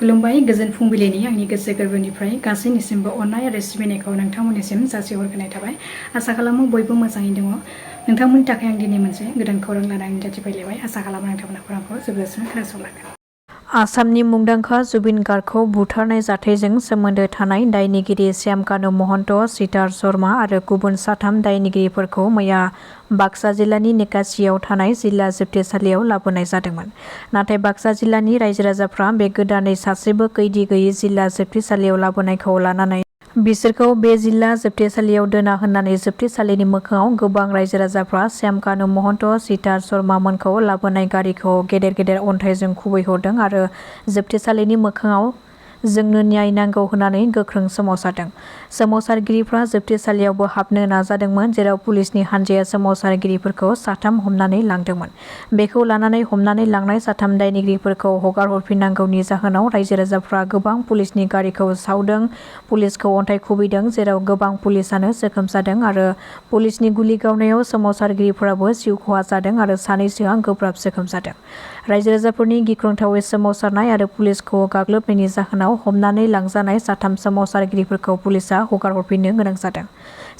खुलुमबाय गोजोन फुंबिलिनि आंनि गोसो गोरबोनिफ्राय गासैनिसिमबो अननाय आरो सिबिनायखौ नोंथांमोननिसिम जासिहरग्रोनाय थाबाय। आसा खालामो बयबो मोजाङै दङ। नोंथांमोननि थाखाय आं दिनै मोनसे गोदान खौरां लानानै दिन्थिफैलायबाय। आसा खालामो नोंथांमोना खौरांखौ जोबजासिम खोनासंलांगोन। आसामनि मुंदांखा जुबिन गार्गखौ बुथारनाय जाथायजों सोमोन्दो थानाय दायनिगिरि श्यामकानु महन्त, सिद्धार्थ शर्मा आरो गुबुन 3 दायनिगिरिफोरखौ मैया बाक्सा जिल्लानि निकासियाव थानाय जिल्ला जोबथेसालियाव लाबोनाय जादोंमोन। नाथाय बाक्सा जिल्लानि रायजो-राजाफ्रा बे गोदानै सासेबो कैदी गैयै जिल्ला जोबथेसालियाव लाबोनायखौ लानानै बिसोरखौ बे जिल्ला जोबथेसालियाव दोना होननानै जोबथेसालिनि मोखाङाव गोबां रायजो-राजाफ्रा श्यामकानु महन्त, सिद्धार्थ शर्मा मोनखौ लाबोनाय गारिखौ गेदेर अन्थाइजों खुबैहरदों आरो जोबथेसालिनि मोखाङाव जोंनो न्याय नांगौ होननानै गोख्रों सोमावसारदों। सोमावसारगिरिफ्रा जोबथेसालियावबो हाबनो नाजादोंमोन, जेराव पुलिसनि हानजाया सोमावसारगिरिफोरखौ 3 हमनानै लांदोंमोन। बेखौ लानानै हमनानै लांनाय 3 दायनिगिरिफोरखौ हगारहरफिननांगौनि जाहोनाव रायजो-राजाफ्रा गोबां पुलिसनि गारिखौ सावदों, पुलिसखौ अन्थाइ खुबैदों, जेराव गोबां पुलिसानो जोखोम जादों आरो पुलिसनि गुलि गावनायाव सोमावसारगिरिफोराबो जिउ खहा जादों आरो सानैसोआ गोब्राब जोखोम जादों। रायजो-राजाफोरनि गिख्रंथावै सोमावसारनाय आरो पुलिसखौ गाग्लोबनायनि जाहोनाव हमनानै लांजानाय 3 सोमावसारगिरिफोरखौ पुलिसआ हगारहरफिननो गोनां जादों।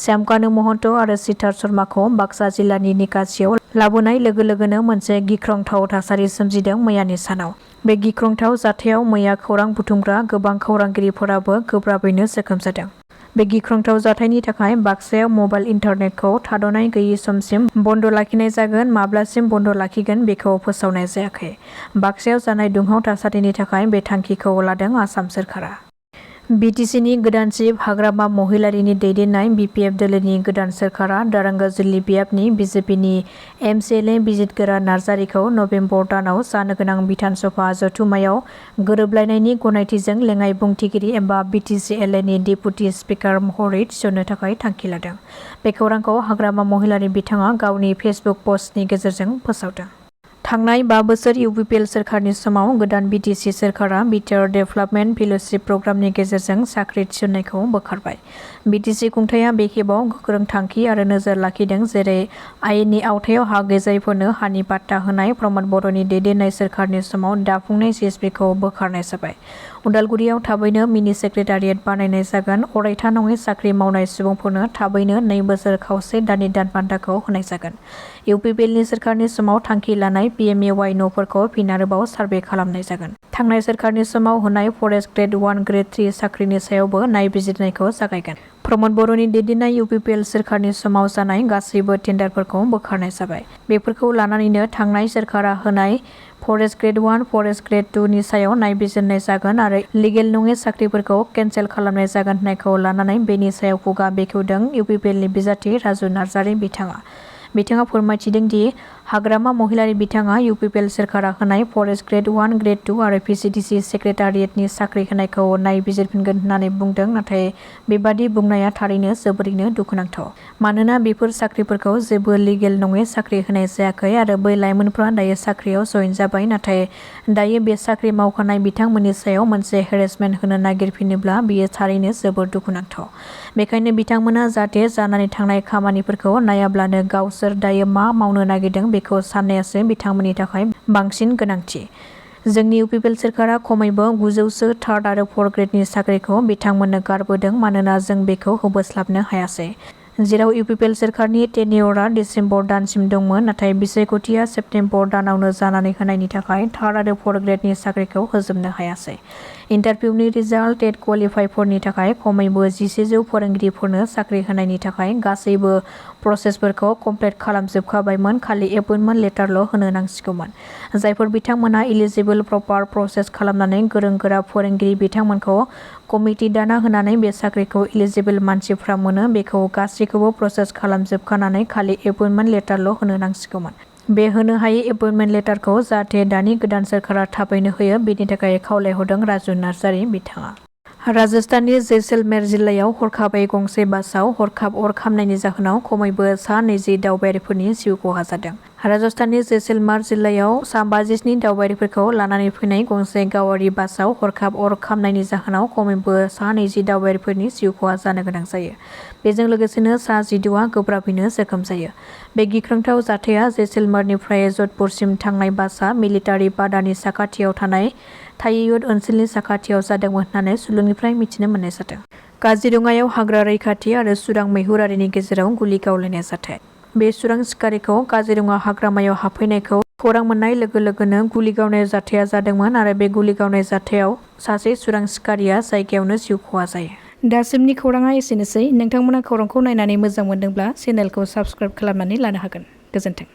श्यामकानु महन्त आरो सिद्धार्थ शर्माखौ बाक्सा जिल्लानि निकासियाव लाबोनाय लोगो-लोगोनो मोनसे गिख्रंथाव थासारि सोमजिदों मैयानि सानाव। बे गिख्रंथाव जाथायाव मैया खौरां बुथुमग्रा गोबां खौरांगिरिफोराबो गोब्राबैनो जोखोम जादों। बे गिख्रंथाव जाथायनि थाखाय बाक्सायाव मबाइल इन्टारनेटखौ थाद'नाय गैयै समसिम बन्द लाखिनाय जागोन। माब्लासिम बन्द लाखिगोन बेखौ फोसावनाय जायाखै। बाक्सायाव जानाय दुंहाव थासारिनि थाखाय बे थांखिखौ लादों आसाम सोरखारा। बिटिसिनि गोदान चिफ हाग्रामा महिलारिनि दैदेननाय बिपिएफ दोलोनि गोदान सोरखारा दारांगाजुलि बियाबनि बिजेपिनि एमसिएलए बिजितगोरा नार्जारिखौ नबेम्बर दानाव जानो गोनां बिधान सभा जथुम्मायाव गोरोबलायनायनि गनायथिजों लेङाइ बुंथिगिरि एबा बिटिसिएलएनि डेपुटि स्पिकार महरै थिसननो थाखाय थांखि लादों। बे खौरांखौ हाग्रामा महिलारि बिथाङा गावनि फेसबुक पस्टनि गेजेरजों फोसावदों। थांनाय 5 बोसोर इउपिपिएल सोरखारनि समाव गोदान बिटिसि सोरखारा बिटिआर डेभेलपमेन्ट फेल'शिप प्रग्रामनि गेजेरजों साख्रि थिसननायखौ बोखारबाय। बिटिसि खुंथाया बे खेबाव गोख्रों थांखि आरो नोजोर लाखिदों, जेरै आयेननि आवथायाव हा गैजायैफोरनो हानि पाट्टा होनाय। प्रमद बर'नि दैदेननाय सोरखारनि समाव दाफुंनाय सिएसपिखौ बोखारनाय जाबाय। उदालगुरियाव थाबैनो मिनि सेक्रेटारियेट बानायनाय जागोन। अरायथा नङै साख्रि मावनाय सुबुंफोरनो थाबैनो 2 बोसोर खावसे दाननि दान बान्थाखौ होनाय जागोन। इउपिपिएलनि सोरखारनि समाव थांखि लानाय पिएमएवाइ न'फोरखौ फिन आरोबाव सार्भे खालामनाय जागोन। थांनाय सोरखारनि समाव होनाय फरेस्ट ग्रेड 1, ग्रेड 3 साख्रिनि सायावबो नायबिजिरनायखौ जागायगोन। प्रमद बर'नि दैदेननाय इउपिपिएल सोरखारनि समाव जानाय गासैबो टेन्डारफोरखौ बोखारनाय जाबाय। बेफोरखौ लानानैनो थांनाय सोरखारा होनाय फरेस्ट ग्रेड 1, फरेस्ट ग्रेड 2 नि सायाव नायबिजिरनाय जागोन आरो लिगेल नङै साख्रिफोरखौ केन्सेल खालामनाय जागोन होननायखौ लानानै बेनि सायाव खुगा बेखेवदों इउपिपिएलनि बिजाथि राजु नार्जारि बिथाङा। बिथाङा फोरमायथिदों दि हाग्रामा महिलारि बिथाङा इउपिपिएल सोरखारा होनाय फरेस्ट ग्रेड 1, ग्रेड 2 आरो पिसिडिसि सेक्रेटारियेटनि साख्रि होनायखौ नायबिजिरफिनगोन होननानै बुंदों। नाथाय बेबादि बुंनाया थारैनो जोबोरैनो दुखुनांथाव। मानोना बेफोर साख्रिफोरखौ जेबो लिगेल नङै साख्रि होनाय जायाखै आरो बै लाइमोनफ्रा दायो साख्रियाव जइन जाबाय। नाथाय दायो बे साख्रि मावखानाय बिथांमोननि सायाव मोनसे हेरेसमेन्ट होनो नागिरफिनोब्ला बेयो थारैनो जोबोर दुखुनांथाव। बेखायनो बिथांमोना जाहाथे जानानै थांनाय खामानिफोरखौ नायाब्लानो गावसोर दायो मा मावनो नागिरदों बेखौ साननायासो बिथांमोननि थाखाय बांसिन गोनांथि। जोंनि इउपिपिएल सोरखारा खमैबो 900सो थार्ड आरो 4th ग्रेडनि साख्रिखौ बिथांमोननो गारबोदों, मानोना जों बेखौ होबोस्लाबनो हायासै। जेराव इउपिपिएल सोरखारनि टेन्युरआ डिसेम्बर दानसिम दंमोन, नाथाय बिसायख'थिया सेप्तेम्बर दानावनो जानानै होनायनि थाखाय थार्ड आरो 4th ग्रेडनि साख्रिखौ होजोबनो हायासै। इन्टारभिउनि रिजाल्ट, टेट क्वालिफाइफोरनि थाखाय खमैबो 1100 फोरोंगिरिफोरनो साख्रि होनायनि थाखाय गासैबो प्रसेसफोरखौ कमप्लिट खालामजोबखाबायमोन। खालि एपइन्टमेन्ट लेटारल' होनो नांसिगौमोन। जायफोर बिथांमोना इलिजिबल प्रपार प्रसेस खालामनानै गोरों-गोरा फोरोंगिरि बिथांमोनखौ कमिटि दाना होनानै बे साख्रिखौ इलिजिबल मानसिफ्रा मोनो, बेखौ गासैखौबो प्रसेस खालामजोबखानानै खालि एपइन्टमेन्ट लेटारल' होनो नांसिगौमोन। बे होनो हायै एपइन्टमेन्ट लेटारखौ जाहाथे दानि गोदान सोरखारा थाबैनो होयो, बेनि थाखाय खावलायहरदों राजु नार्जारि बिथाङा। राजस्थाननि जैसलमेर जिल्लायाव हरखाबै गंसे बासआव हरखाब अर खामनायनि जाहोनाव खमैबो 20 दावबायारिफोरनि जिउ खहा जादों। राजस्थाननि जैसलमेर जिल्लायाव 27 दावबायारिफोरखौ लानानै फैनाय गंसे गावारि बासआव हरखाब अर खामनायनि जाहोनाव खमैबो 20 दावबायारिफोरनि जिउ खहा जानो गोनां जायो। बेजों लोगोसेनो 16आ गोब्राबैनो जोखोम जायो। बे गिख्रंथाव जाथाया जैसलमेरनिफ्राय जधपुरसिम थांनाय बासआ मिलिटारि बादानि साखाथियाव थानाय थायैयुद ओनसोलनि साखाथियाव जादोंमोन होननानै सुलुंनिफ्राय मिथिनो मोननाय जादों। काजिरङायाव हाग्रा रैखाथि आरो सुरां मैहुरारिनि गेजेराव गुलि गावलायनाय जाथाय। बे सुरां सिखारिखौ काजिरङा हाग्रामायाव हाबफैनायखौ खौरां मोननाय लोगो लोगोनो गुलि गावनाय जाथाया जादोंमोन आरो बे गुलि गावनाय जाथायाव सासे सुरां सिखारिया जायगायावनो जिउ खहा जायो। दासिमनि खौराङा एसेनोसै। नोंथांमोना खौरांखौ नायनानै मोजां मोनदोंब्ला चेनेलखौ साबस्क्राइब खालामनानै लानो हागोन। गोजोन्थों।